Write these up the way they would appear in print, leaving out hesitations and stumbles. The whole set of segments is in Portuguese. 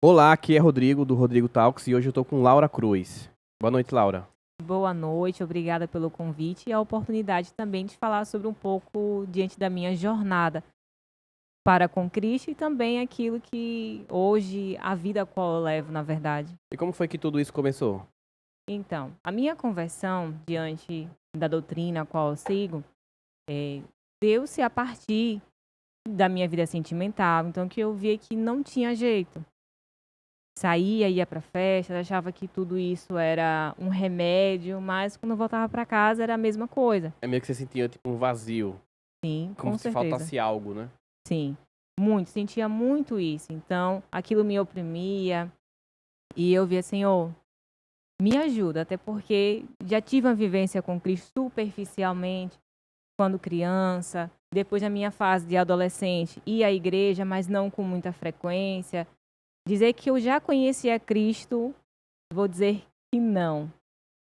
Olá, aqui é Rodrigo, do Rodrigo Talks, e hoje eu tô com Laura Cruz. Boa noite, Laura. Boa noite, obrigada pelo convite e a oportunidade também de falar sobre um pouco diante da minha jornada para com Cristo e também aquilo que hoje, a vida a qual eu levo, na verdade. E como foi que tudo isso começou? Então, a minha conversão diante da doutrina a qual eu sigo, deu-se a partir da minha vida sentimental, então que eu via que não tinha jeito. Saía, ia pra festa, achava que tudo isso era um remédio, mas quando eu voltava para casa era a mesma coisa. É meio que você sentia tipo um vazio, Sim, como com se certeza. faltasse algo, né? Sim, muito, sentia muito isso. Então, aquilo me oprimia e eu via, Senhor, me ajuda, até porque já tive uma vivência com Cristo superficialmente, quando criança, depois da minha fase de adolescente, ia à igreja, mas não com muita frequência. Dizer que eu já conhecia Cristo, vou dizer que não.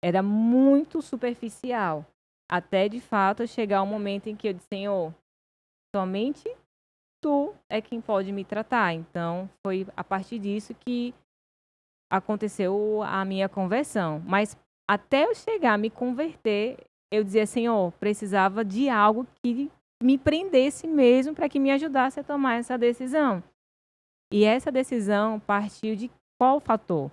Era muito superficial. Até de fato chegar um momento em que eu disse, Senhor, somente tu é quem pode me tratar. Então, foi a partir disso que aconteceu a minha conversão. Mas até eu chegar a me converter, eu dizia, Senhor, precisava de algo que me prendesse mesmo para que me ajudasse a tomar essa decisão. E essa decisão partiu de qual fator?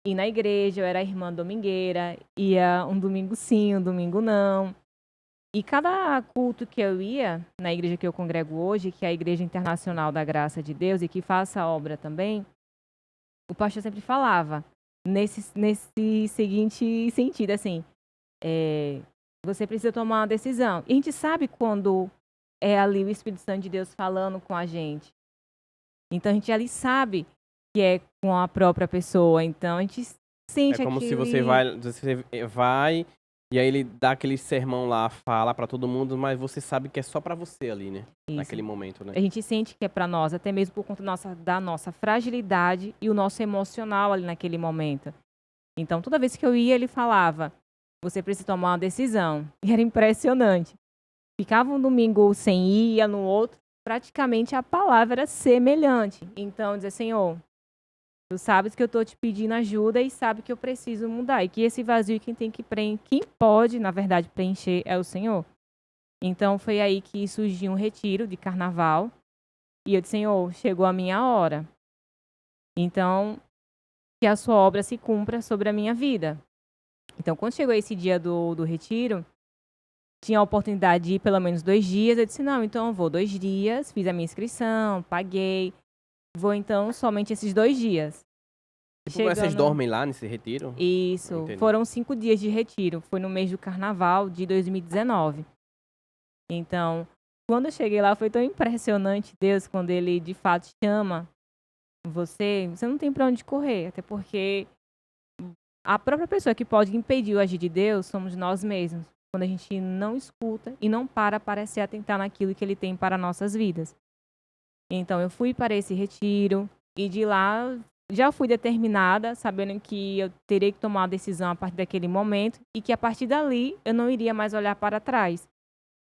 Ir na igreja, eu era irmã domingueira, ia um domingo sim, um domingo não. E cada culto que eu ia, na igreja que eu congrego hoje, que é a Igreja Internacional da Graça de Deus e que faça a obra também, o pastor sempre falava nesse seguinte sentido, assim, você precisa tomar uma decisão. E a gente sabe quando é ali o Espírito Santo de Deus falando com a gente. Então a gente ali sabe que é com a própria pessoa. Então a gente É sente como se aquele. você vai e aí ele dá aquele sermão lá, fala pra todo mundo, mas você sabe que é só pra você ali, né? Isso. Naquele momento, né? A gente sente que é para nós, até mesmo por conta da nossa fragilidade e o nosso emocional ali naquele momento. Então, toda vez que eu ia, ele falava: você precisa tomar uma decisão. E era impressionante. Ficava um domingo sem ir, ia no outro, praticamente a palavra era semelhante. Então, dizer: Senhor, tu sabes que eu estou te pedindo ajuda e sabe que eu preciso mudar. E que esse vazio quem pode, na verdade, preencher é o Senhor. Então, foi aí que surgiu um retiro de carnaval. E eu disse: Senhor, chegou a minha hora. Então, que a sua obra se cumpra sobre a minha vida. Então, quando chegou esse dia do retiro, tinha a oportunidade de ir pelo menos 2 dias. Eu disse, não, então eu vou 2 dias, fiz a minha inscrição, paguei. Vou, então, somente esses 2 dias. Tipo, vocês Chegando... dormem lá nesse retiro? Isso, Entendi. foram 5 dias de retiro. Foi no mês do carnaval de 2019. Então, quando eu cheguei lá, foi tão impressionante, Deus, quando Ele, de fato, chama você não tem para onde correr. Até porque a própria pessoa que pode impedir o agir de Deus somos nós mesmos, quando a gente não escuta e não para se atentar naquilo que Ele tem para nossas vidas. Então, eu fui para esse retiro e de lá já fui determinada, sabendo que eu teria que tomar uma decisão a partir daquele momento e que a partir dali eu não iria mais olhar para trás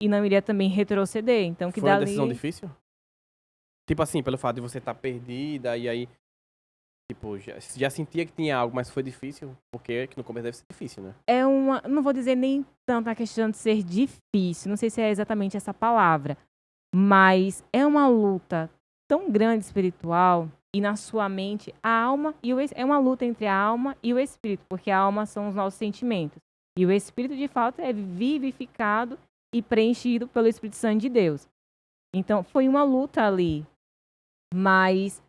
e não iria também retroceder. Então, que Foi uma decisão dali... difícil? Tipo assim, pelo fato de você estar perdida e aí, tipo, já sentia que tinha algo, mas foi difícil, porque no começo deve ser difícil, né? não vou dizer nem tanto a questão de ser difícil, não sei se é exatamente essa palavra, mas é uma luta tão grande espiritual e na sua mente, a alma é uma luta entre a alma e o espírito, porque a alma são os nossos sentimentos e o espírito de fato é vivificado e preenchido pelo Espírito Santo de Deus. Então foi uma luta ali, mas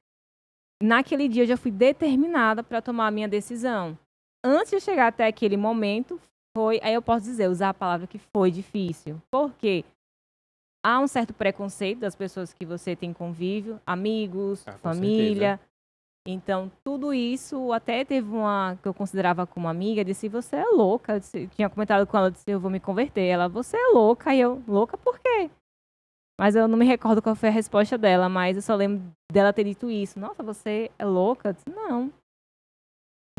naquele dia eu já fui determinada para tomar a minha decisão. Antes de chegar até aquele momento, aí eu posso dizer, usar a palavra que foi difícil. Por quê? Há um certo preconceito das pessoas que você tem convívio, amigos, Com certeza. família. Então, tudo isso, até teve uma que eu considerava como amiga, disse, você é louca. Eu tinha comentado com ela, disse, eu vou me converter. Ela, você é louca. E eu, louca por quê? Mas eu não me recordo qual foi a resposta dela, mas eu só lembro dela ter dito isso. Nossa, você é louca? Eu disse, não.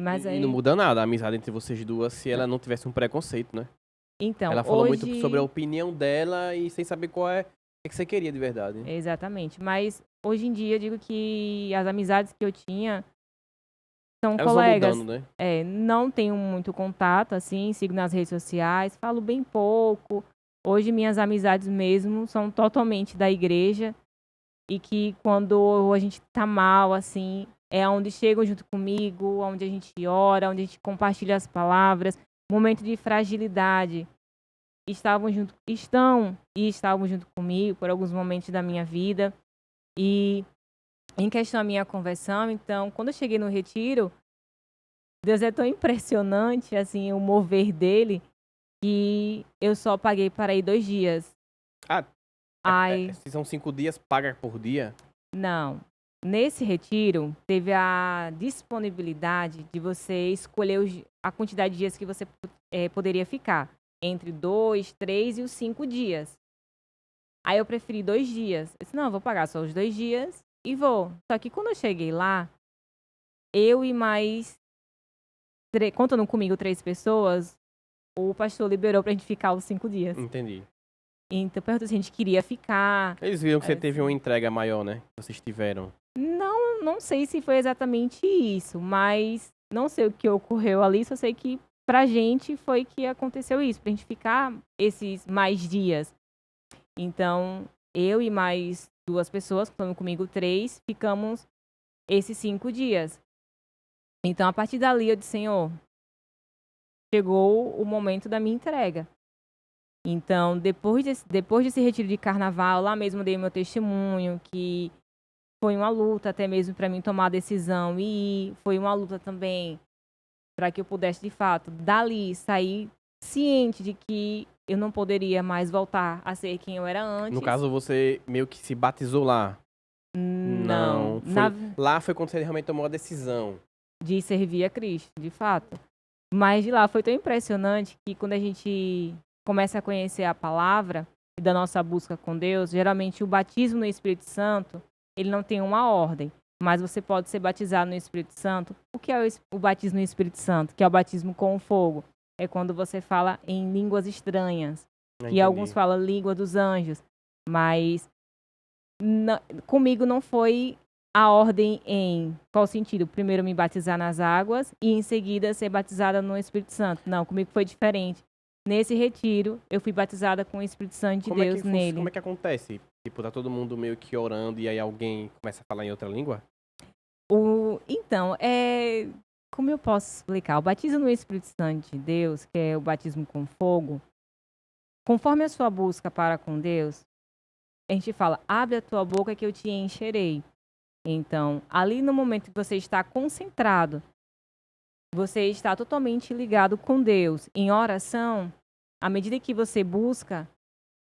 Mas E não aí, muda nada a amizade entre vocês duas se ela não tivesse um preconceito, né? então, Ela falou muito sobre a hoje, opinião dela e sem saber qual é O que você queria de verdade? Exatamente. Mas hoje em dia eu digo que as amizades que eu tinha são Elas vão colegas. mudando, né? Não tenho muito contato, assim, sigo nas redes sociais, falo bem pouco. Hoje minhas amizades mesmo são totalmente da igreja e que quando a gente tá mal, assim, é onde chegam junto comigo, onde a gente ora, onde a gente compartilha as palavras, momento de fragilidade. Estão e estavam junto comigo por alguns momentos da minha vida. E em questão à minha conversão, então, quando eu cheguei no retiro, Deus é tão impressionante, assim, o mover dele, que eu só paguei para ir 2 dias. Ah, Ai, se são 5 dias, paga por dia? não. Nesse retiro, teve a disponibilidade de você escolher a quantidade de dias que você poderia ficar. Entre 2, 3 e os 5 dias. Aí eu preferi 2 dias. Eu disse, não, eu vou pagar só os 2 dias e vou. Só que quando eu cheguei lá, eu e mais, contando comigo 3 pessoas, o pastor liberou pra gente ficar os 5 dias. Entendi. Então perguntou se a gente queria ficar. Eles viram que você Aí eu teve uma entrega maior, né? Que vocês tiveram. não sei se foi exatamente isso, mas não sei o que ocorreu ali, só sei que pra gente foi que aconteceu isso, pra gente ficar esses mais dias. Então, eu e mais 2 pessoas, contando comigo 3, ficamos esses 5 dias. Então, a partir dali, eu disse, Senhor, chegou o momento da minha entrega. Então, depois desse retiro de carnaval, lá mesmo dei meu testemunho, que foi uma luta até mesmo para mim tomar a decisão e ir. Foi uma luta também para que eu pudesse, de fato, dali sair ciente de que eu não poderia mais voltar a ser quem eu era antes. No caso, você meio que se batizou lá. Não. Lá foi quando você realmente tomou a decisão. De servir a Cristo, de fato. Mas de lá foi tão impressionante que quando a gente começa a conhecer a palavra e da nossa busca com Deus, geralmente o batismo no Espírito Santo, ele não tem uma ordem, mas você pode ser batizado no Espírito Santo. O que é o batismo no Espírito Santo? Que é o batismo com o fogo. É quando você fala em línguas estranhas. E alguns falam língua dos anjos. Mas comigo não foi a ordem em qual sentido? Primeiro me batizar nas águas e em seguida ser batizada no Espírito Santo. Não, comigo foi diferente. Nesse retiro, eu fui batizada com o Espírito Santo de Deus nele. Como é que acontece? Tipo, tá todo mundo meio que orando e aí alguém começa a falar em outra língua? Então, como eu posso explicar? O batismo no Espírito Santo de Deus, que é o batismo com fogo, conforme a sua busca para com Deus, a gente fala, abre a tua boca que eu te encherei. Então, ali no momento que você está concentrado, você está totalmente ligado com Deus. Em oração, à medida que você busca,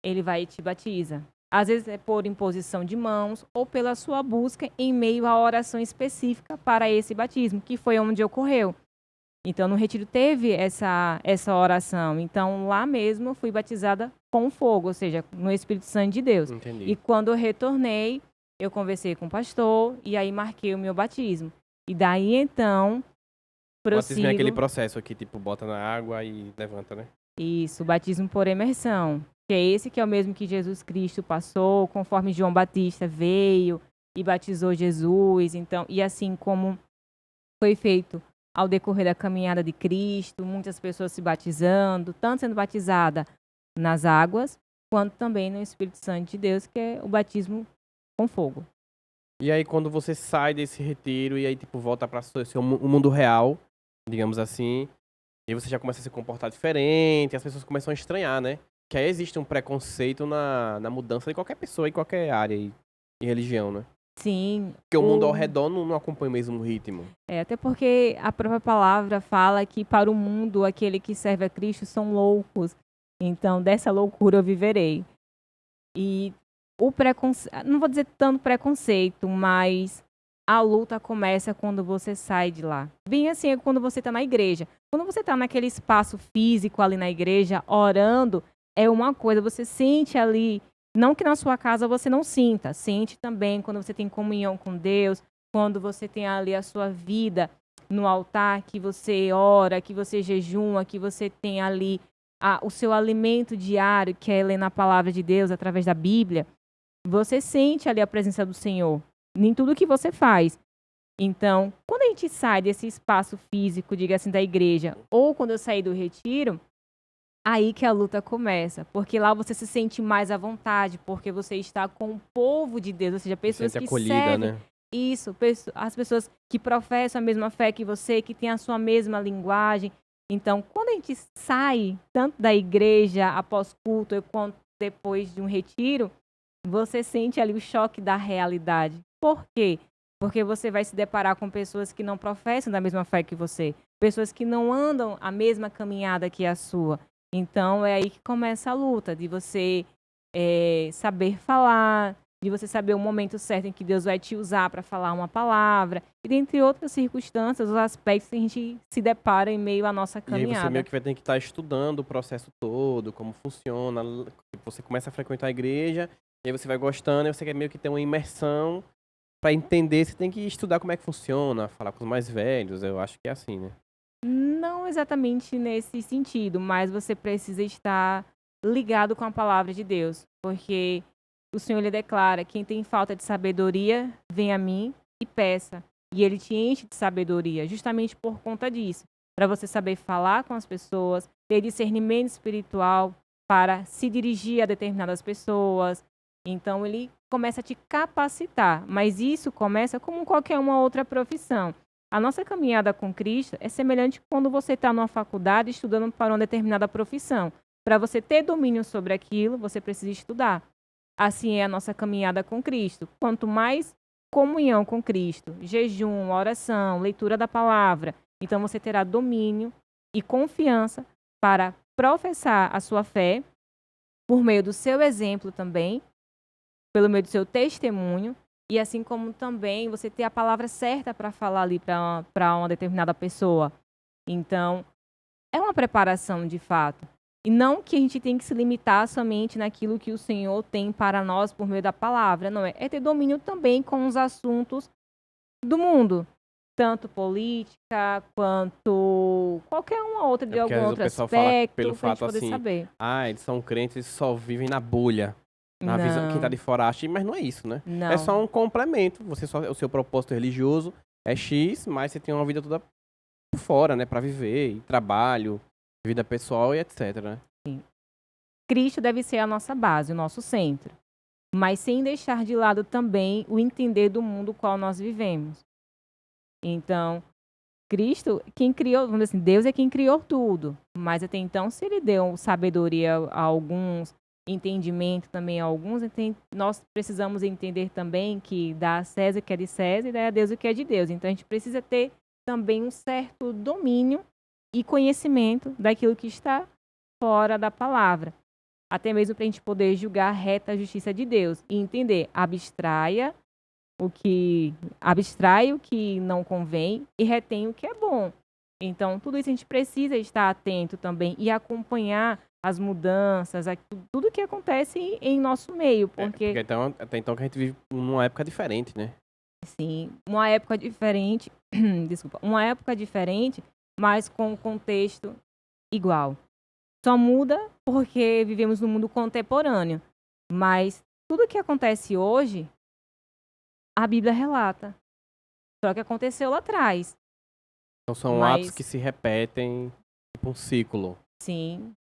Ele vai e te batiza. Às vezes é por imposição de mãos ou pela sua busca em meio à oração específica para esse batismo, que foi onde ocorreu. Então, no retiro teve essa oração. Então, lá mesmo eu fui batizada com fogo, ou seja, no Espírito Santo de Deus. Entendi. E quando eu retornei, eu conversei com o pastor e aí marquei o meu batismo. E daí, então, O batismo é prossigo. aquele processo aqui, tipo, bota na água e levanta, né? Isso, batismo por imersão. Que é esse que é o mesmo que Jesus Cristo passou, conforme João Batista veio e batizou Jesus. Então, e assim como foi feito ao decorrer da caminhada de Cristo, muitas pessoas se batizando, tanto sendo batizada nas águas, quanto também no Espírito Santo de Deus, que é o batismo com fogo. E aí, quando você sai desse retiro e aí, tipo, volta para o mundo real, digamos assim, e você já começa a se comportar diferente, as pessoas começam a estranhar, né? Que aí existe um preconceito na mudança de qualquer pessoa em qualquer área e religião, né? Sim. Porque o mundo ao redor não acompanha o mesmo ritmo. Até porque a própria palavra fala que para o mundo, aquele que serve a Cristo são loucos. Então, dessa loucura eu viverei. E o preconceito, não vou dizer tanto preconceito, mas a luta começa quando você sai de lá. Bem assim é quando você está na igreja. Quando você está naquele espaço físico ali na igreja, orando, é uma coisa, você sente ali, não que na sua casa você não sinta, sente também quando você tem comunhão com Deus, quando você tem ali a sua vida no altar, que você ora, que você jejuma, que você tem ali o seu alimento diário, que é ler na palavra de Deus através da Bíblia. Você sente ali a presença do Senhor em tudo que você faz. Então, quando a gente sai desse espaço físico, diga assim, da igreja, ou quando eu saí do retiro, aí que a luta começa. Porque lá você se sente mais à vontade, porque você está com o povo de Deus, ou seja, Se pessoas sente que acolhida, servem. né? Isso, as pessoas que professam a mesma fé que você, que têm a sua mesma linguagem. Então, quando a gente sai, tanto da igreja após culto, quanto depois de um retiro, você sente ali o choque da realidade. Por quê? Porque você vai se deparar com pessoas que não professam da mesma fé que você, pessoas que não andam a mesma caminhada que a sua. Então, é aí que começa a luta, de você saber falar, de você saber o momento certo em que Deus vai te usar para falar uma palavra, e dentre outras circunstâncias, os aspectos que a gente se depara em meio à nossa E aí você meio caminhada. que vai ter que estar estudando o processo todo, como funciona. Você começa a frequentar a igreja, e aí você vai gostando, e você quer meio que ter uma imersão. Pra entender, você tem que estudar como é que funciona, falar com os mais velhos. Eu acho que é assim, né? Não exatamente nesse sentido, mas você precisa estar ligado com a palavra de Deus, porque o Senhor ele declara: quem tem falta de sabedoria, vem a mim e peça, e ele te enche de sabedoria, justamente por conta disso, para você saber falar com as pessoas, ter discernimento espiritual para se dirigir a determinadas pessoas. Então ele começa a te capacitar, mas isso começa como qualquer uma outra profissão. A nossa caminhada com Cristo é semelhante quando você está numa faculdade estudando para uma determinada profissão. Para você ter domínio sobre aquilo, você precisa estudar. Assim é a nossa caminhada com Cristo. Quanto mais comunhão com Cristo, jejum, oração, leitura da palavra, então você terá domínio e confiança para professar a sua fé por meio do seu exemplo também, pelo meio do seu testemunho, e assim como também você ter a palavra certa para falar ali para uma determinada pessoa. Então, é uma preparação de fato. E não que a gente tem que se limitar somente naquilo que o Senhor tem para nós por meio da palavra, não é? É ter domínio também com os assuntos do mundo, tanto política quanto qualquer uma outra É de porque às algum vezes o outro pessoal fala pelo aspecto, para a gente fato poder assim, saber. eles são crentes e só vivem na bolha. Na visão, quem tá Não, de fora acha, mas não é isso, né? É não. só um complemento. O seu propósito religioso é X, mas você tem uma vida toda por fora, né? Pra viver, e trabalho, vida pessoal e etc, né? Cristo deve ser a nossa base, o nosso centro, mas sem deixar de lado também o entender do mundo qual nós vivemos. Então, Cristo, quem criou, vamos dizer assim, Deus é quem criou tudo, mas até então, se ele deu sabedoria a alguns, entendimento também a alguns, nós precisamos entender também que dá a César o que é de César e dá a Deus o que é de Deus. Então, a gente precisa ter também um certo domínio e conhecimento daquilo que está fora da palavra. Até mesmo para a gente poder julgar reta a justiça de Deus e entender, abstrai o que não convém e retém o que é bom. Então, tudo isso a gente precisa estar atento também e acompanhar as mudanças, tudo que acontece em nosso meio, Porque porque, então, até então que a gente vive numa época diferente, né? sim, uma época diferente, desculpa, uma época diferente, mas com um contexto igual. Só muda porque vivemos no mundo contemporâneo. Mas tudo que acontece hoje, a Bíblia relata. Só que aconteceu lá atrás. Então são atos que Mas, se repetem, tipo um ciclo. sim,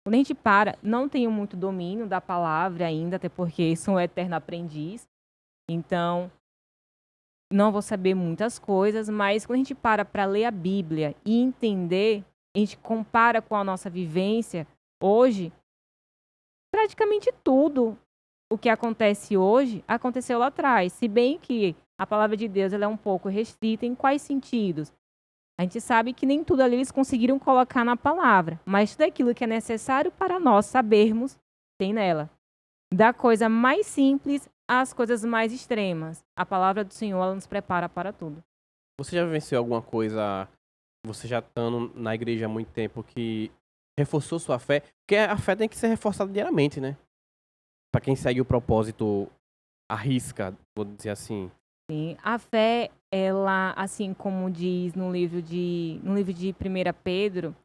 quando a gente para, não tenho muito domínio da palavra ainda, até porque sou um eterno aprendiz. Então, não vou saber muitas coisas, mas quando a gente para ler a Bíblia e entender, a gente compara com a nossa vivência hoje, praticamente tudo o que acontece hoje aconteceu lá atrás. Se bem que a palavra de Deus ela é um pouco restrita em quais sentidos? A gente sabe que nem tudo ali eles conseguiram colocar na palavra, mas tudo aquilo que é necessário para nós sabermos tem nela. Da coisa mais simples às coisas mais extremas. A palavra do Senhor ela nos prepara para tudo. Você já vivenciou alguma coisa, você já estando na igreja há muito tempo, que reforçou sua fé? Porque a fé tem que ser reforçada diariamente, né? Pra quem segue o propósito à risca, vou dizer assim. Sim, a fé, ela, assim como diz no livro de 1 Pedro,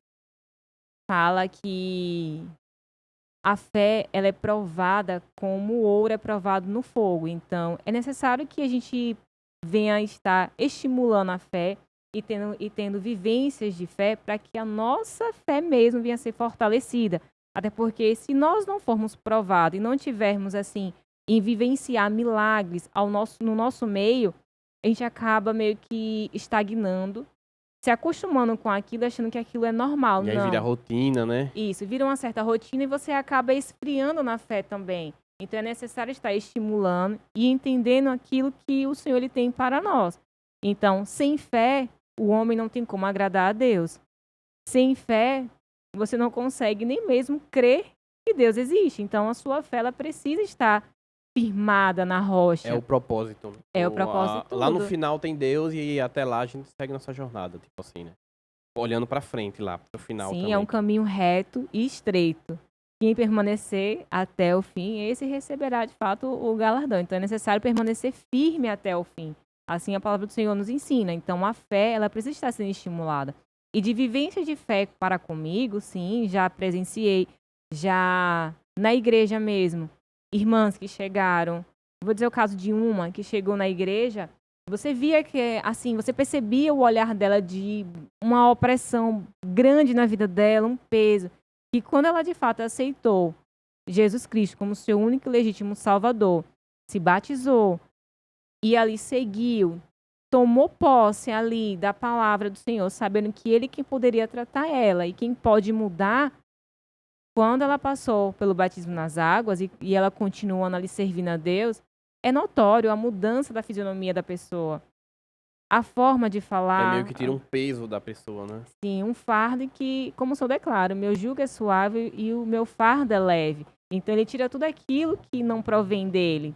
fala que a fé, ela é provada como o ouro é provado no fogo. Então, é necessário que a gente venha estar estimulando a fé e tendo vivências de fé para que a nossa fé mesmo venha a ser fortalecida. Até porque se nós não formos provados e não tivermos, assim, em vivenciar milagres no nosso meio, a gente acaba meio que estagnando, se acostumando com aquilo, achando que aquilo é normal. E aí vira Não. rotina, né? Isso, vira uma certa rotina e você acaba esfriando na fé também. Então é necessário estar estimulando e entendendo aquilo que o Senhor ele tem para nós. Então, sem fé, o homem não tem como agradar a Deus. Sem fé, você não consegue nem mesmo crer que Deus existe. Então, a sua fé ela precisa estar firmada na É rocha. o propósito. É o propósito Lá no tudo. final tem Deus e até lá a gente segue nossa jornada, tipo assim, né? Olhando pra frente lá, pro final Sim, também. é um caminho reto e estreito. Quem permanecer até o fim, esse receberá de fato o galardão. Então é necessário permanecer firme até o fim. Assim a palavra do Senhor nos ensina. Então a fé, ela precisa estar sendo estimulada. E de vivência de fé para comigo, sim, já presenciei, já na igreja mesmo, irmãs que chegaram. Vou dizer o caso de uma que chegou na igreja, você via que, assim, você percebia o olhar dela de uma opressão grande na vida dela, um peso. E quando ela de fato aceitou Jesus Cristo como seu único e legítimo Salvador, se batizou e ali seguiu, tomou posse ali da palavra do Senhor, sabendo que Ele quem poderia tratar ela e quem pode mudar, quando ela passou pelo batismo nas águas e ela continuando ali servindo a Deus, é notório a mudança da fisionomia da pessoa. A forma de É meio falar, que tira um peso da pessoa, né? sim, um fardo que, como o Senhor declara, meu jugo é suave e o meu fardo é leve. Então ele tira tudo aquilo que não provém dele.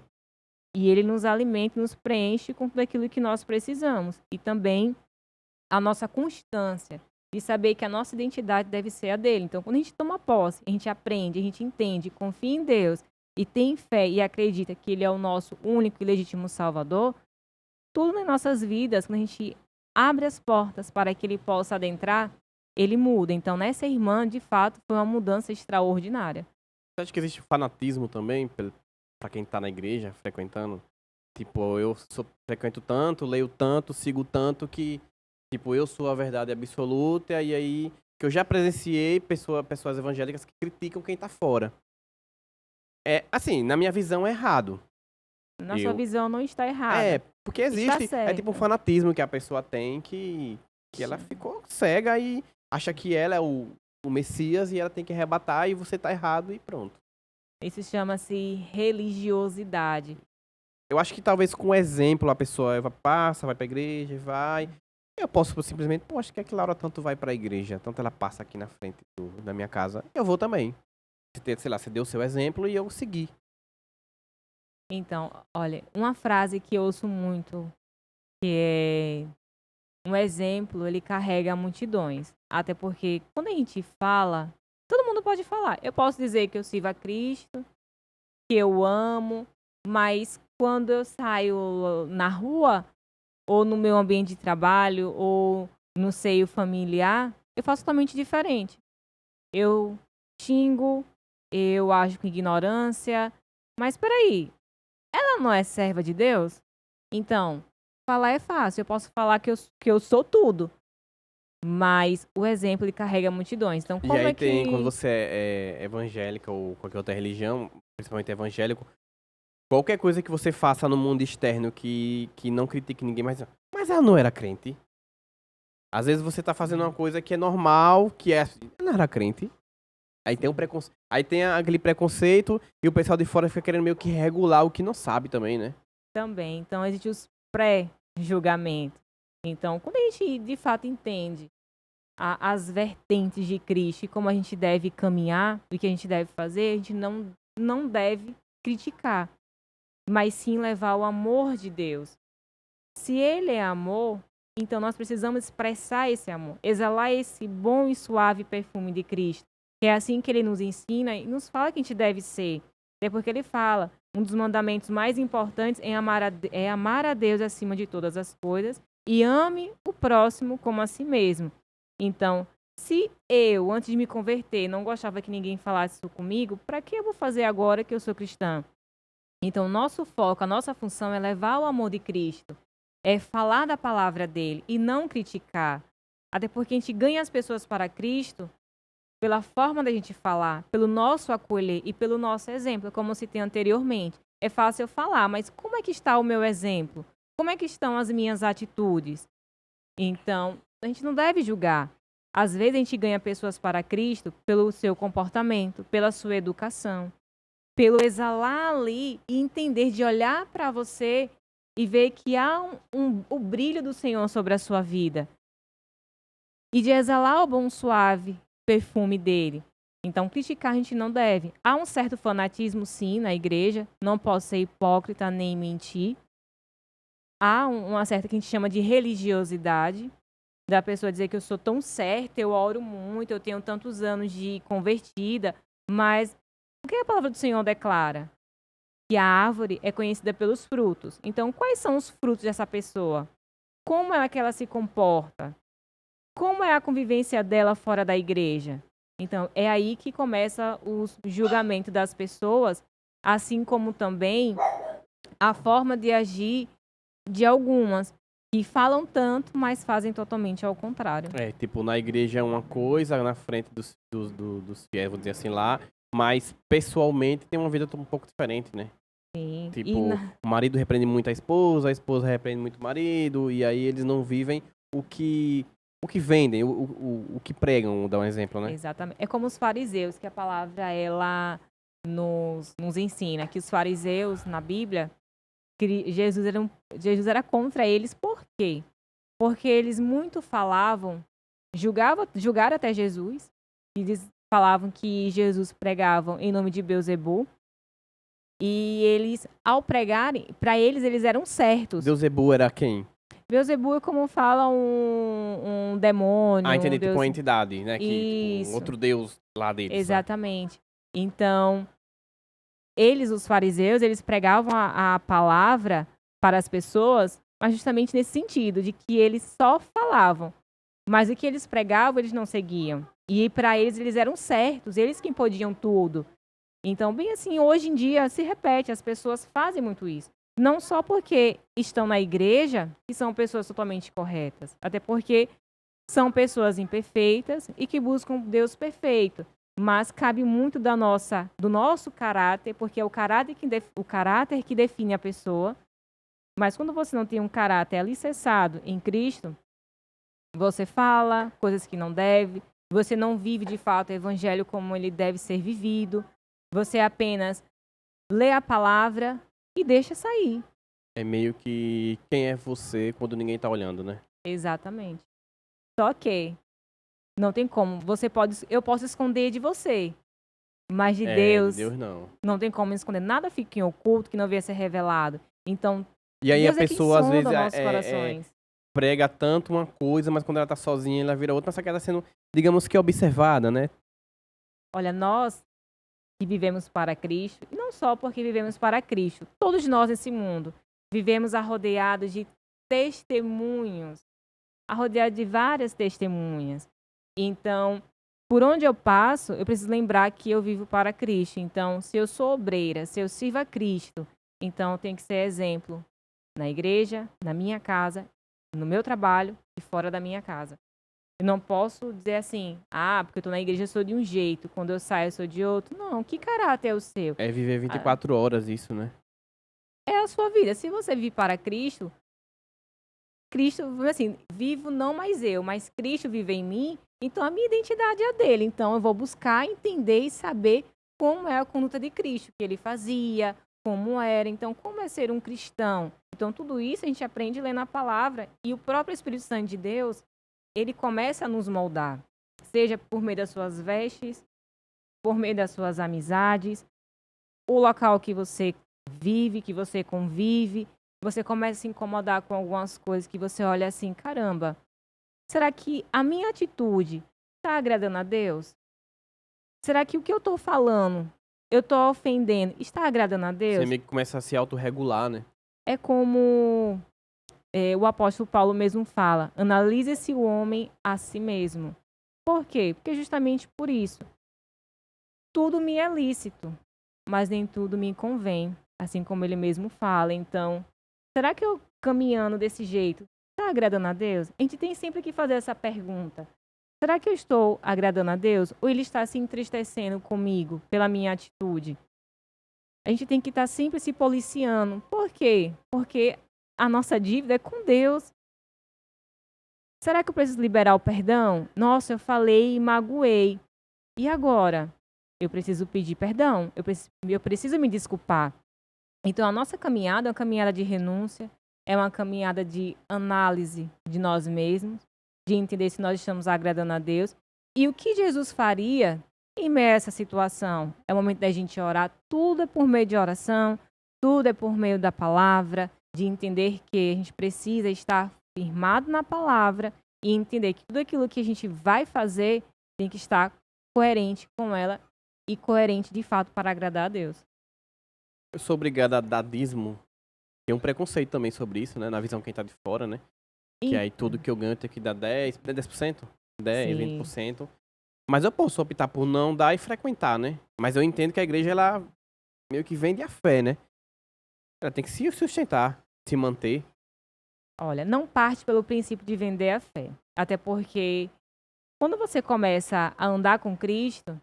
E ele nos alimenta, nos preenche com tudo aquilo que nós precisamos. E também a nossa constância de saber que a nossa identidade deve ser a dele. Então, quando a gente toma posse, a gente aprende, a gente entende, confia em Deus e tem fé e acredita que ele é o nosso único e legítimo Salvador, tudo nas nossas vidas, quando a gente abre as portas para que ele possa adentrar, ele muda. Então, nessa irmã, de fato, foi uma mudança extraordinária. Você acha que existe fanatismo também pra quem tá na igreja, frequentando? Tipo, frequento tanto, leio tanto, sigo tanto que, tipo, eu sou a verdade absoluta e aí que eu já presenciei pessoas evangélicas que criticam quem tá fora. É, assim, na minha visão é errado. Na sua visão não está É, errada. porque Está existe, é tipo um certa. fanatismo que a pessoa tem que ela Sim. ficou cega e acha que ela é o Messias e ela tem que arrebatar e você tá errado e pronto. Isso chama-se religiosidade. Eu acho que talvez com o exemplo a pessoa passa, vai pra igreja, vai. Eu posso simplesmente, pô, acho que aquela hora tanto vai pra igreja, tanto ela passa aqui na frente da minha casa, eu vou também. Sei lá, você deu o seu exemplo e eu segui. Então, olha, uma frase que eu ouço muito, que é um exemplo, ele carrega multidões. Até porque quando a gente fala, todo mundo pode falar. Eu posso dizer que eu sirvo a Cristo, que eu amo, mas quando eu saio na rua, ou no meu ambiente de trabalho, ou no seio familiar, eu faço totalmente diferente. Eu xingo, eu ajo com ignorância, mas peraí, ela não é serva de Deus? Então, falar é fácil, eu posso falar que eu sou tudo, mas o exemplo ele carrega multidões. Então, E como aí é tem, quando que... você é evangélica ou qualquer outra religião, principalmente evangélico, qualquer coisa que você faça no mundo externo que não critique ninguém, mas ela não era crente. Às vezes você tá fazendo uma coisa que é normal, que é assim, ela não era crente. Aí tem um preconceito, aí tem aquele preconceito e o pessoal de fora fica querendo meio que regular o que não sabe também, né? Também, então, existe os pré-julgamentos. Então, quando a gente de fato entende as vertentes de Cristo e como a gente deve caminhar, o que a gente deve fazer, a gente não deve criticar, mas sim levar o amor de Deus. Se Ele é amor, então nós precisamos expressar esse amor, exalar esse bom e suave perfume de Cristo, que é assim que Ele nos ensina e nos fala que a gente deve ser. É porque Ele fala, um dos mandamentos mais importantes é amar a Deus acima de todas as coisas e ame o próximo como a si mesmo. Então, Se eu, antes de me converter, não gostava que ninguém falasse isso comigo, para que eu vou fazer agora que eu sou cristã? Então, o nosso foco, a nossa função é levar o amor de Cristo, é falar da palavra dele e não criticar. Até porque a gente ganha as pessoas para Cristo pela forma da gente falar, pelo nosso acolher e pelo nosso exemplo, como eu citei anteriormente. É fácil eu falar, mas como é que está o meu exemplo? Como é que estão as minhas atitudes? Então, a gente não deve julgar. Às vezes a gente ganha pessoas para Cristo pelo seu comportamento, pela sua educação, pelo exalar ali e entender de olhar para você e ver que há o brilho do Senhor sobre a sua vida. E de exalar o bom suave perfume dele. Então, criticar a gente não deve. Há um certo fanatismo, sim, na igreja. Não posso ser hipócrita nem mentir. Há uma certa que a gente chama de religiosidade, da pessoa dizer que eu sou tão certa, eu oro muito, eu tenho tantos anos de convertida, mas o que a palavra do Senhor declara? Que a árvore é conhecida pelos frutos. Então, quais são os frutos dessa pessoa? Como é que ela se comporta? Como é a convivência dela fora da igreja? Então, é aí que começa o julgamento das pessoas, assim como também a forma de agir de algumas que falam tanto, mas fazem totalmente ao contrário. Tipo, na igreja é uma coisa, na frente dos fiéis, vou dizer assim, lá, mas pessoalmente tem uma vida um pouco diferente, né? Sim. Tipo, o marido repreende muito a esposa repreende muito o marido, e aí eles não vivem o que vendem, o que pregam, vou dar um exemplo, né? Exatamente. É como os fariseus, que a palavra ela nos ensina, que os fariseus na Bíblia, Jesus era contra eles, por quê? Porque eles muito falavam, julgaram até Jesus, eles falavam que Jesus pregava em nome de Beelzebul, e eles, ao pregarem, para eles, eles eram certos. Beelzebul era quem? Beelzebul é como fala um demônio. Entendi, um tipo deus... uma entidade, né? Que, tipo, um Isso. outro deus lá deles. Exatamente. Então, eles, os fariseus, eles pregavam a palavra para as pessoas, mas justamente nesse sentido, de que eles só falavam. Mas o que eles pregavam, eles não seguiam. E para eles, eles eram certos, eles que podiam tudo. Então, bem assim, hoje em dia se repete, as pessoas fazem muito isso. Não só porque estão na igreja, que são pessoas totalmente corretas. Até porque são pessoas imperfeitas e que buscam Deus perfeito. Mas cabe muito do nosso caráter, porque é o caráter que define a pessoa. Mas quando você não tem um caráter alicerçado em Cristo, você fala coisas que não deve, você não vive de fato o evangelho como ele deve ser vivido, você apenas lê a palavra e deixa sair. É meio que quem é você quando ninguém tá olhando, né? Exatamente. Só que não tem como. Eu posso esconder de você, mas de Deus, de Deus não. não tem como esconder. Nada fica em oculto que não venha a ser revelado. Então, E aí Deus a é quem pessoa às sonda vezes nossos corações. prega tanto uma coisa, mas quando ela tá sozinha, ela vira outra, só que ela tá sendo, digamos que observada, né? Olha, nós que vivemos para Cristo, e não só porque vivemos para Cristo, todos nós nesse mundo vivemos arrodeados de testemunhos, arrodeados de várias testemunhas. Então, por onde eu passo, eu preciso lembrar que eu vivo para Cristo. Então, se eu sou obreira, se eu sirvo a Cristo, então eu tenho que ser exemplo na igreja, na minha casa, no meu trabalho e fora da minha casa. Eu não posso dizer assim, porque eu estou na igreja eu sou de um jeito, quando eu saio eu sou de outro. Não, que caráter é o seu? É viver 24 horas isso, né? É a sua vida. Se você vive para Cristo, assim, vivo não mais eu, mas Cristo vive em mim, então a minha identidade é a dele. Então eu vou buscar entender e saber como é a conduta de Cristo, o que ele fazia, como era. Então, como é ser um cristão? Então, tudo isso a gente aprende lendo a palavra e o próprio Espírito Santo de Deus, ele começa a nos moldar, seja por meio das suas vestes, por meio das suas amizades, o local que você vive, que você convive. Você começa a se incomodar com algumas coisas que você olha assim, caramba, será que a minha atitude está agradando a Deus? Será que o que eu estou falando, eu estou ofendendo, está agradando a Deus? Você meio que começa a se autorregular, né? É como o apóstolo Paulo mesmo fala, analise-se o homem a si mesmo. Por quê? Porque justamente por isso. Tudo me é lícito, mas nem tudo me convém, assim como ele mesmo fala. Então, será que eu caminhando desse jeito está agradando a Deus? A gente tem sempre que fazer essa pergunta. Será que eu estou agradando a Deus? Ou ele está se entristecendo comigo pela minha atitude? A gente tem que estar sempre se policiando. Por quê? Porque a nossa dívida é com Deus. Será que eu preciso liberar o perdão? Nossa, eu falei e magoei. E agora? Eu preciso pedir perdão. Eu preciso me desculpar. Então, a nossa caminhada é uma caminhada de renúncia, é uma caminhada de análise de nós mesmos, de entender se nós estamos agradando a Deus. E o que Jesus faria em meio a essa situação? É o momento da gente orar. Tudo é por meio de oração, tudo é por meio da palavra, de entender que a gente precisa estar firmado na palavra e entender que tudo aquilo que a gente vai fazer tem que estar coerente com ela e coerente de fato para agradar a Deus. Eu sou obrigado a dar dízimo. Tem um preconceito também sobre isso, né? Na visão de quem tá de fora, né? Que aí tudo que eu ganho tem que dar 10%, 10, Sim. 20%. Mas eu posso optar por não dar e frequentar, né? Mas eu entendo que a igreja, ela meio que vende a fé, né? Ela tem que se sustentar, se manter. Olha, não parte pelo princípio de vender a fé. Até porque quando você começa a andar com Cristo,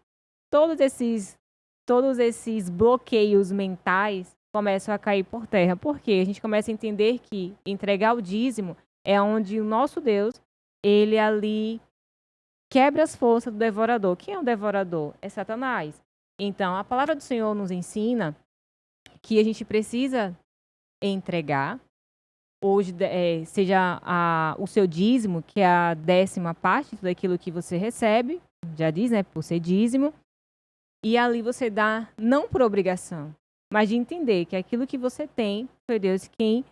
todos esses bloqueios mentais começam a cair por terra. Porque a gente começa a entender que entregar o dízimo é onde o nosso Deus, ele ali quebra as forças do devorador. Quem é o devorador? É Satanás. Então, a palavra do Senhor nos ensina que a gente precisa entregar, hoje seja o seu dízimo, que é a 10ª parte daquilo que você recebe, já diz, né, por ser dízimo, e ali você dá não por obrigação, mas de entender que aquilo que você tem foi Deus quem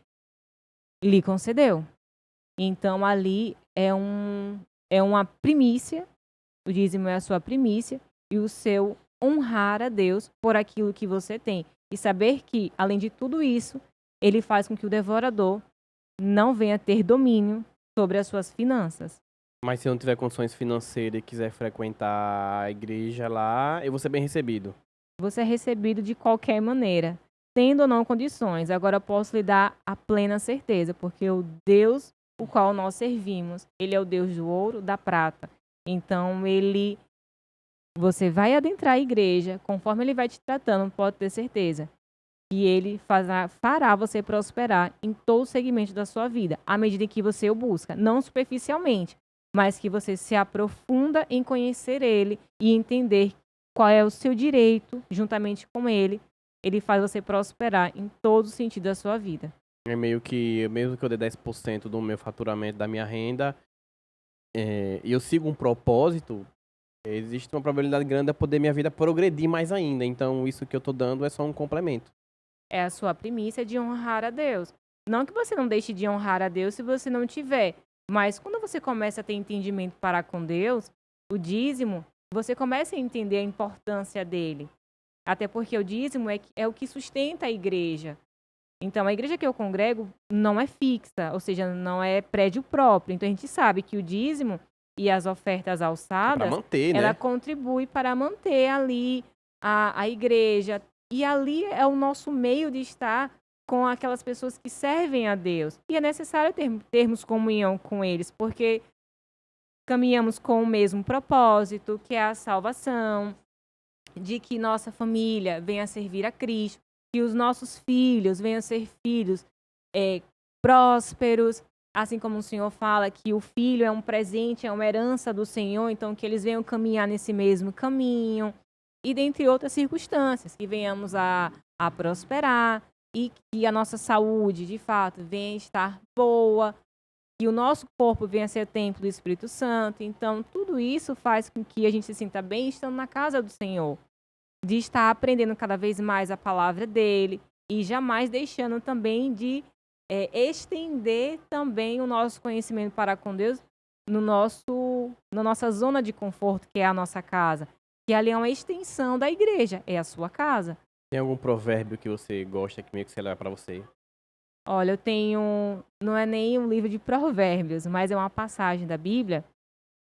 lhe concedeu. Então ali é uma primícia, o dízimo é a sua primícia e o seu honrar a Deus por aquilo que você tem. E saber que, além de tudo isso, ele faz com que o devorador não venha ter domínio sobre as suas finanças. Mas se eu não tiver condições financeiras e quiser frequentar a igreja lá, eu vou ser bem recebido. Você é recebido de qualquer maneira, tendo ou não condições. Agora posso lhe dar a plena certeza, porque o Deus o qual nós servimos, ele é o Deus do ouro, da prata. Então, você vai adentrar a igreja, conforme ele vai te tratando, pode ter certeza, que ele fará você prosperar em todo o segmento da sua vida, à medida que você o busca, não superficialmente, mas que você se aprofunda em conhecer ele e entender qual é o seu direito, juntamente com ele, ele faz você prosperar em todo o sentido da sua vida. É meio que, mesmo que eu dê 10% do meu faturamento, da minha renda, e eu sigo um propósito, existe uma probabilidade grande de poder minha vida progredir mais ainda. Então, isso que eu tô dando é só um complemento. É a sua primícia de honrar a Deus. Não que você não deixe de honrar a Deus se você não tiver, mas quando você começa a ter entendimento para com Deus, o dízimo, você começa a entender a importância dele. Até porque o dízimo é o que sustenta a igreja. Então, a igreja que eu congrego não é fixa, ou seja, não é prédio próprio. Então, a gente sabe que o dízimo e as ofertas alçadas, Pra manter, ela né? contribui para manter ali a igreja. E ali é o nosso meio de estar com aquelas pessoas que servem a Deus. E é necessário termos comunhão com eles, porque caminhamos com o mesmo propósito, que é a salvação, de que nossa família venha a servir a Cristo, que os nossos filhos venham a ser filhos prósperos, assim como o Senhor fala que o filho é um presente, é uma herança do Senhor, então que eles venham caminhar nesse mesmo caminho, e dentre outras circunstâncias, que venhamos a prosperar e que a nossa saúde, de fato, venha a estar boa, que o nosso corpo venha a ser templo do Espírito Santo. Então, tudo isso faz com que a gente se sinta bem estando na casa do Senhor, de estar aprendendo cada vez mais a palavra dele e jamais deixando também de estender também o nosso conhecimento para com Deus na nossa zona de conforto, que é a nossa casa, que ali é uma extensão da igreja, é a sua casa. Tem algum provérbio que você gosta, que meio que você leva pra você? Olha, eu tenho, não é nem um livro de provérbios, mas é uma passagem da Bíblia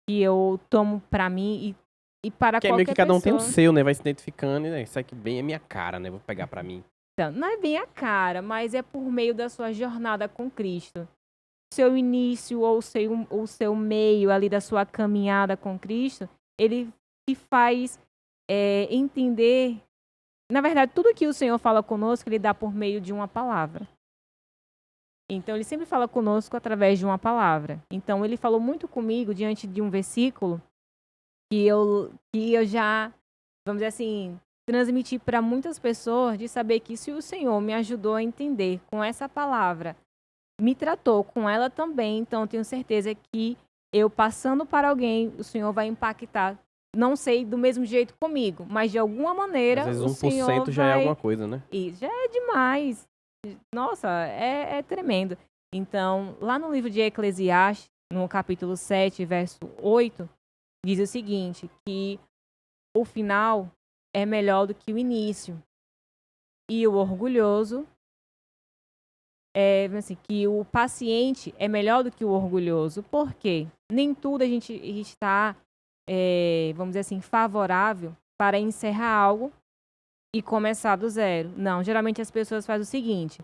que eu tomo pra mim e para Que é meio que qualquer cada um tem o pessoa. seu, né? Vai se identificando, e né? Isso aqui bem é minha cara, né? Vou pegar pra mim. Então, não é bem a cara, mas é por meio da sua jornada com Cristo. Seu início ou o seu meio ali da sua caminhada com Cristo, ele te faz entender. Na verdade, tudo que o Senhor fala conosco, ele dá por meio de uma palavra. Então, ele sempre fala conosco através de uma palavra. Então, ele falou muito comigo diante de um versículo que eu já, vamos dizer assim, transmiti para muitas pessoas de saber que se o Senhor me ajudou a entender com essa palavra, me tratou com ela também, então eu tenho certeza que eu passando para alguém, o Senhor vai impactar. Não sei do mesmo jeito comigo, mas de alguma Às maneira vezes o Senhor 1% já é alguma vai. coisa, né? E já é demais. Nossa, é tremendo. Então, lá no livro de Eclesiastes, no capítulo 7, verso 8, diz o seguinte, que o final é melhor do que o início. E o orgulhoso assim, que o paciente é melhor do que o orgulhoso. Por quê? Nem tudo a gente está, vamos dizer assim, favorável para encerrar algo e começar do zero. Não, geralmente as pessoas fazem o seguinte,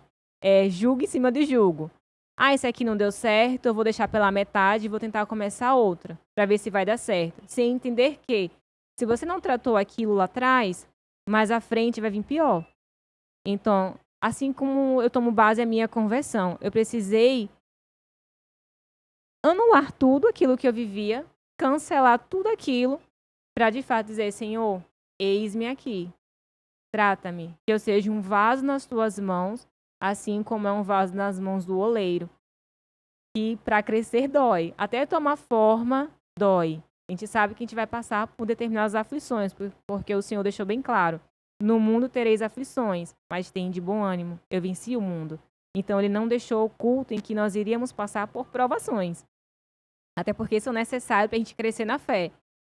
julgo em cima de julgo. Ah, esse aqui não deu certo, eu vou deixar pela metade e vou tentar começar outra, para ver se vai dar certo. Sem entender que, se você não tratou aquilo lá atrás, mais à frente vai vir pior. Então, assim como eu tomo base a minha conversão, eu precisei anular tudo aquilo que eu vivia, cancelar tudo aquilo, para de fato dizer, Senhor, eis-me aqui, trata-me, que eu seja um vaso nas tuas mãos, assim como é um vaso nas mãos do oleiro. E para crescer dói, até tomar forma dói. A gente sabe que a gente vai passar por determinadas aflições, porque o Senhor deixou bem claro. No mundo tereis aflições, mas tem de bom ânimo. Eu venci o mundo. Então ele não deixou oculto em que nós iríamos passar por provações. Até porque são necessários para a gente crescer na fé.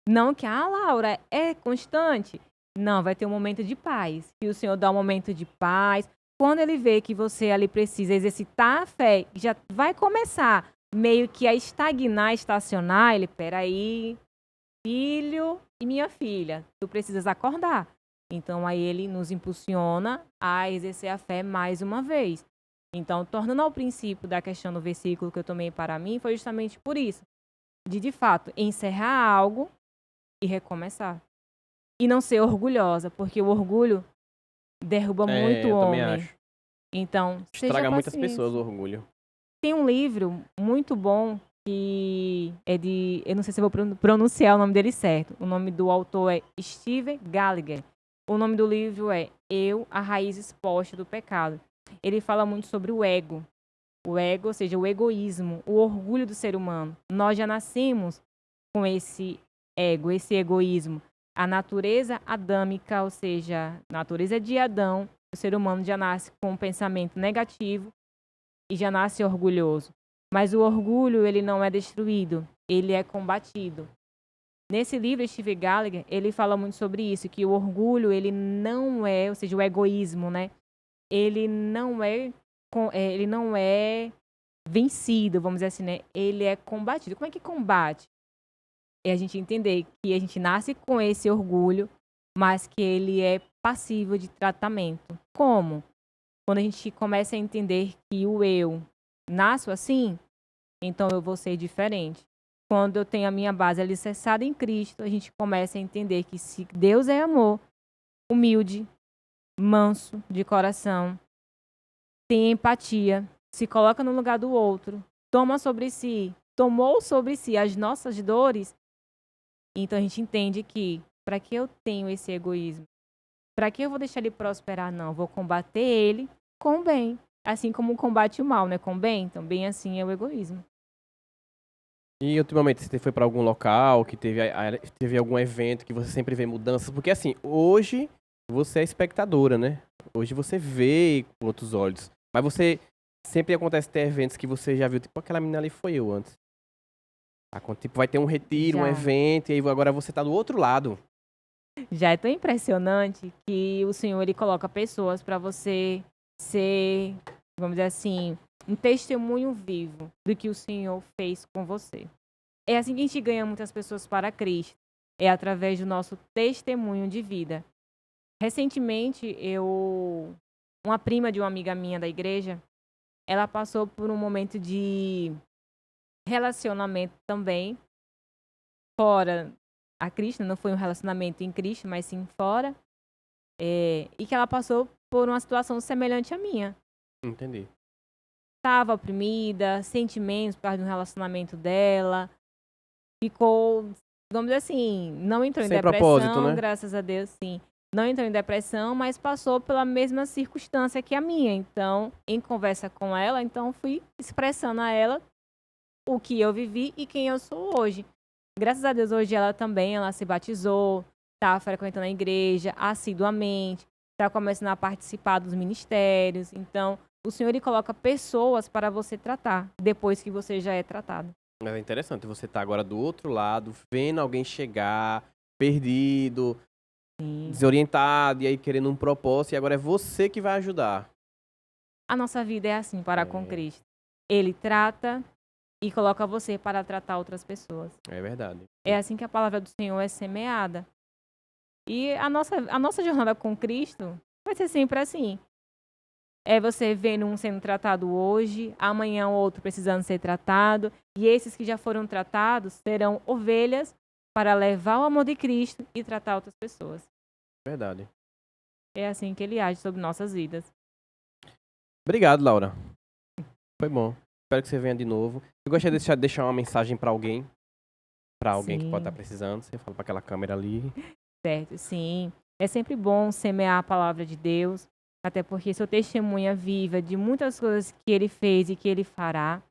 Não que, Laura, é constante. Não, vai ter um momento de paz. E o Senhor dá um momento de paz. Quando ele vê que você ali precisa exercitar a fé, já vai começar meio que a estagnar, estacionar, ele, peraí, filho e minha filha, tu precisas acordar. Então, aí ele nos impulsiona a exercer a fé mais uma vez. Então, tornando ao princípio da questão do versículo que eu tomei para mim, foi justamente por isso. De fato, encerrar algo e recomeçar. E não ser orgulhosa, porque o orgulho derruba muito o Eu também homem. acho. Então, seja Estraga muitas pessoas paciente. o orgulho. Tem um livro muito bom que é de... Eu não sei se eu vou pronunciar o nome dele certo. O nome do autor é Steve Gallagher. O nome do livro é Eu, a Raiz Exposta do Pecado. Ele fala muito sobre o ego. O ego, ou seja, o egoísmo, o orgulho do ser humano. Nós já nascemos com esse ego, esse egoísmo. A natureza adâmica, ou seja, a natureza de Adão, o ser humano já nasce com um pensamento negativo e já nasce orgulhoso. Mas o orgulho, ele não é destruído, ele é combatido. Nesse livro, Steve Gallagher, ele fala muito sobre isso, que o orgulho, ele não é, ou seja, o egoísmo, né? Ele não é vencido, vamos dizer assim, né? Ele é combatido. Como é que combate? É a gente entender que a gente nasce com esse orgulho, mas que ele é passível de tratamento. Como? Quando a gente começa a entender que o eu nasço assim, então eu vou ser diferente. Quando eu tenho a minha base alicerçada em Cristo, a gente começa a entender que se Deus é amor, humilde, manso de coração, tem empatia, se coloca no lugar do outro, tomou sobre si as nossas dores, então a gente entende que para que eu tenho esse egoísmo? Para que eu vou deixar ele prosperar? Não, vou combater ele com o bem. Assim como combate o mal, né? Com o bem, então bem assim é o egoísmo. E ultimamente você foi pra algum local que teve algum evento que você sempre vê mudanças? Porque assim, hoje você é espectadora, né? Hoje você vê com outros olhos. Mas você sempre acontece ter eventos que você já viu, tipo, aquela menina ali foi eu antes. Tipo, vai ter um retiro, um Já. evento, e aí agora você tá do outro lado. Já é tão impressionante que o Senhor ele coloca pessoas para você ser, vamos dizer assim, um testemunho vivo do que o Senhor fez com você. É assim que a gente ganha muitas pessoas para Cristo. É através do nosso testemunho de vida. Recentemente, uma prima de uma amiga minha da igreja, ela passou por um momento de relacionamento também, fora a Cristo, não foi um relacionamento em Cristo, mas sim fora, e que ela passou por uma situação semelhante à minha. Entendi. Estava oprimida, sentimentos por causa do relacionamento dela, ficou, vamos dizer assim, não entrou em Sem propósito, depressão, né? graças a Deus, sim. Não entrou em depressão, mas passou pela mesma circunstância que a minha. Então, em conversa com ela, então fui expressando a ela o que eu vivi e quem eu sou hoje. Graças a Deus, hoje ela se batizou, está frequentando a igreja assiduamente, está começando a participar dos ministérios. Então, o Senhor ele coloca pessoas para você tratar, depois que você já é tratado. Mas é interessante você estar agora do outro lado, vendo alguém chegar, perdido, Sim. desorientado, e aí querendo um propósito, e agora é você que vai ajudar. A nossa vida é assim para com Cristo. Ele trata e coloca você para tratar outras pessoas. É verdade. É assim que a palavra do Senhor é semeada. E a nossa jornada com Cristo vai ser sempre assim. É você vendo um sendo tratado hoje, amanhã o outro precisando ser tratado, e esses que já foram tratados serão ovelhas para levar o amor de Cristo e tratar outras pessoas. Verdade. É assim que ele age sobre nossas vidas. Obrigado, Laura. Foi bom. Espero que você venha de novo. Eu gostaria de deixar uma mensagem para alguém que pode estar precisando. Você fala para aquela câmera ali. Certo, sim. É sempre bom semear a palavra de Deus, até porque sou testemunha viva de muitas coisas que ele fez e que ele fará.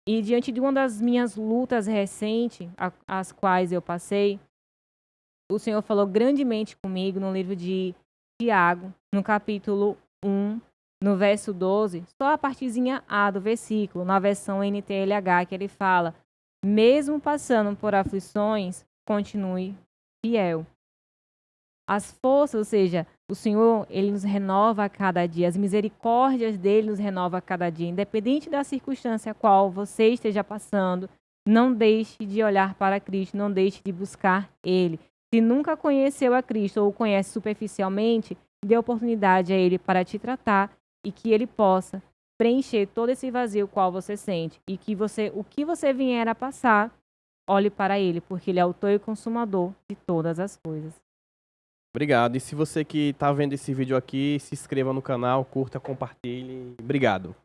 E diante de uma das minhas lutas recentes, as quais eu passei, o Senhor falou grandemente comigo no livro de Tiago, no capítulo 1, no verso 12, só a partezinha A do versículo, na versão NTLH, que ele fala: mesmo passando por aflições, continue fiel. As forças, ou seja, o Senhor, ele nos renova a cada dia, as misericórdias dele nos renova a cada dia, independente da circunstância a qual você esteja passando, não deixe de olhar para Cristo, não deixe de buscar ele. Se nunca conheceu a Cristo ou o conhece superficialmente, dê oportunidade a ele para te tratar e que ele possa preencher todo esse vazio qual você sente e que o que você vier a passar, olhe para ele, porque ele é autor e consumador de todas as coisas. Obrigado. E se você que está vendo esse vídeo aqui, se inscreva no canal, curta, compartilhe. Obrigado.